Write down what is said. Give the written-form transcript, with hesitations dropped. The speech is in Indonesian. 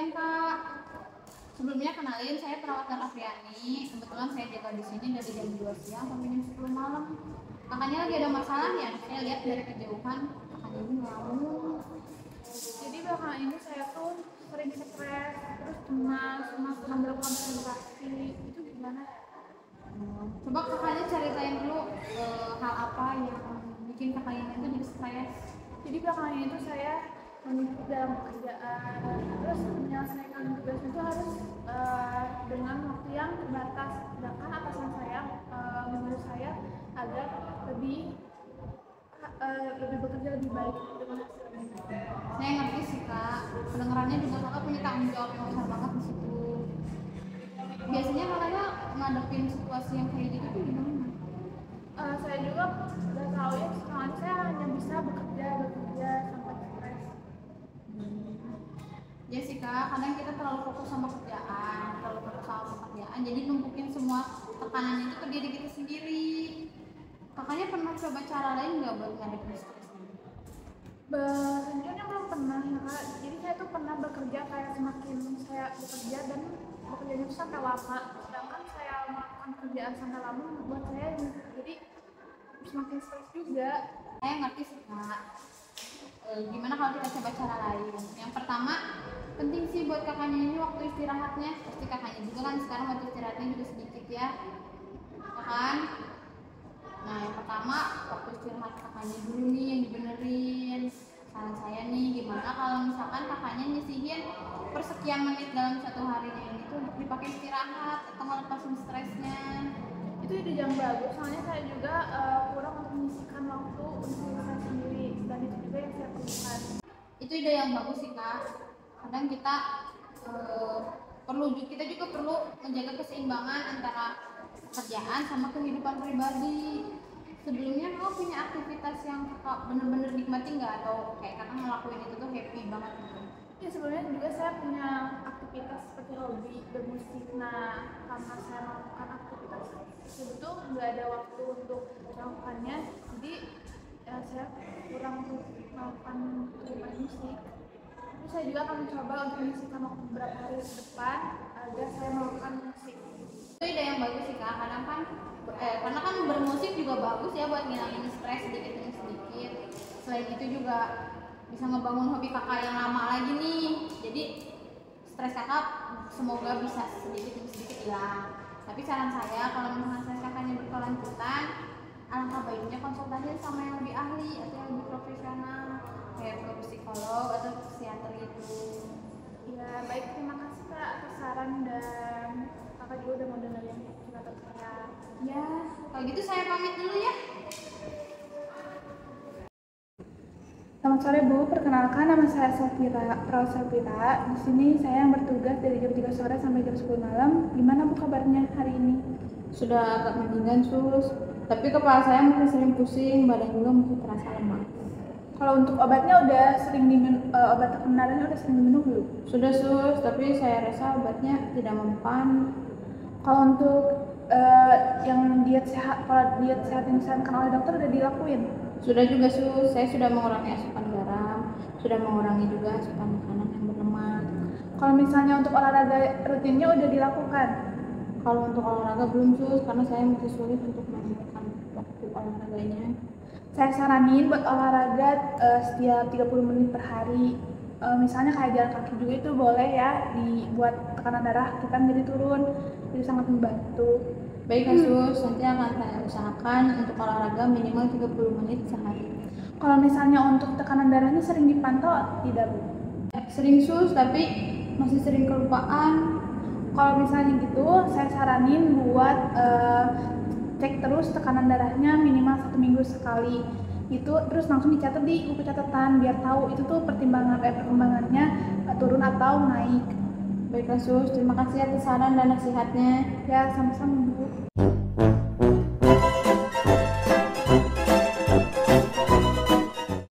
siang Kak. Sebelumnya kenalin, saya perawat Afriani. Kebetulan saya jaga di sini dari jam 2 siang sampai jam 10 malam. Kakaknya lagi ada masalah ya? Saya lihat dari kejauhan kakaknya ini ngelamun. Jadi belakangan ini saya tuh sering stres, terus cemas mengambil konsentrasi. Itu gimana? Coba kakaknya ceritain dulu hal apa yang bikin kakaknya itu jadi stres. Jadi belakangan ini tuh saya menuntut dalam pekerjaan, terus menyelesaikan tugas itu harus dengan waktu yang terbatas. Sedangkan atasan saya menyuruh saya agar lebih bekerja lebih baik dengan hasilnya. Saya ngerti sih Kak, kedengarannya juga kakak punya tanggung jawab yang besar banget di situ. Biasanya kakaknya ngadepin situasi yang kayak gitu tuh gimana? Saya juga udah tahu ya, sekarang saya hanya bisa bekerja sampai stres. Ya sih Kak, kadang kita terlalu fokus sama pekerjaan, jadi numpukin semua tekanan itu ke diri kita sendiri. Kakaknya pernah coba cara lain nggak buat ngadepin stres? Sejujurnya belum pernah ya Kak. Jadi saya tuh pernah bekerja kayak semakin saya bekerja dan bekerjanya tuh sampai lama. Sedangkan saya melakukan kerjaan sampai lama membuat saya jadi semakin stres juga. Saya ngerti sih Kak. Gimana kalau kita coba cara lain? Yang pertama, penting sih buat kakaknya ini waktu istirahatnya. Pasti kakaknya juga kan sekarang waktu istirahatnya juga sedikit ya kan? Nah yang pertama, waktu istirahat kakaknya dulu nih yang dibenerin. Saran saya nih, gimana kalau misalkan kakaknya nyisihin persekian menit dalam satu harinya ini tuh untuk dipakai istirahat atau ngelepasin stresnya. Itu ide yang bagus, soalnya saya juga kurang untuk menyisihkan waktu untuk diri saya sendiri, dan itu juga yang saya perlukan. Itu ide yang bagus sih Kak. Kadang kita kita juga perlu menjaga keseimbangan antara pekerjaan sama kehidupan pribadi. Sebelumnya kamu punya aktivitas yang kakak bener-bener nikmati nggak, atau kayak kakak ngelakuin itu tuh happy banget gitu? Ya sebelumnya juga saya punya aktivitas seperti hobi bermusik. Nah, karena saya melakukan aktivitas tersebut tuh nggak ada waktu untuk melakukannya, jadi saya kurang untuk melakukan kehidupan musik. Tapi saya juga akan mencoba untuk menyisihkan waktu beberapa hari ke depan agar saya melakukan musik. Itu ide yang bagus sih Kak. Karena kan bermusik juga bagus ya buat ngilangin stres sedikit demi sedikit. Selain itu juga bisa ngebangun hobi kakak yang lama lagi nih. Jadi stres kakak semoga bisa sedikit demi sedikit hilang. Tapi saran saya, kalau misalnya stres kakaknya berkelanjutan, alangkah baiknya konsultasi sama yang lebih ahli atau yang lebih profesional, kayak ke psikolog atau ke psikiater gitu. Ya baik, terima kasih Kak atas saran, dan kakak juga udah mau dengerin cerita saya. Ya, kalau gitu saya pamit dulu ya. Selamat sore Bu, perkenalkan nama saya Perawat Safira. Di sini saya yang bertugas dari jam 3 sore sampai jam 10 malam. Gimana Bu kabarnya hari ini? Sudah agak mendingan sus, tapi kepala saya masih sering pusing, badan juga masih terasa lemah. Kalau untuk obatnya udah sering diminum, obat tekanan darahnya udah sering diminum belum? Sudah sus, tapi saya rasa obatnya tidak mempan. Kalau untuk yang diet sehat, kalau diet sehat yang disarankan oleh dokter udah dilakuin? Sudah juga sus, saya sudah mengurangi asupan garam, sudah mengurangi juga asupan makanan yang berlemak. Kalau misalnya untuk olahraga rutinnya udah dilakukan? Kalau untuk olahraga belum sus, karena saya masih sulit untuk menemukan waktu olahraganya. Saya saranin buat olahraga setiap 30 menit per hari. Misalnya kayak jalan kaki juga itu boleh ya, dibuat tekanan darah kita menjadi turun, jadi sangat membantu. Baik sus, nanti akan saya usahakan untuk olahraga minimal 30 menit sehari. Kalau misalnya untuk tekanan darahnya sering dipantau tidak Bu? Sering sus, tapi masih sering kelupaan. Kalau misalnya gitu, saya saranin buat cek terus tekanan darahnya minimal 1 minggu sekali. Itu terus langsung dicatat di buku catatan biar tahu itu tuh perkembangannya turun atau naik. Baiklah sus, terima kasih atas saran dan nasihatnya. Ya sama-sama Bu.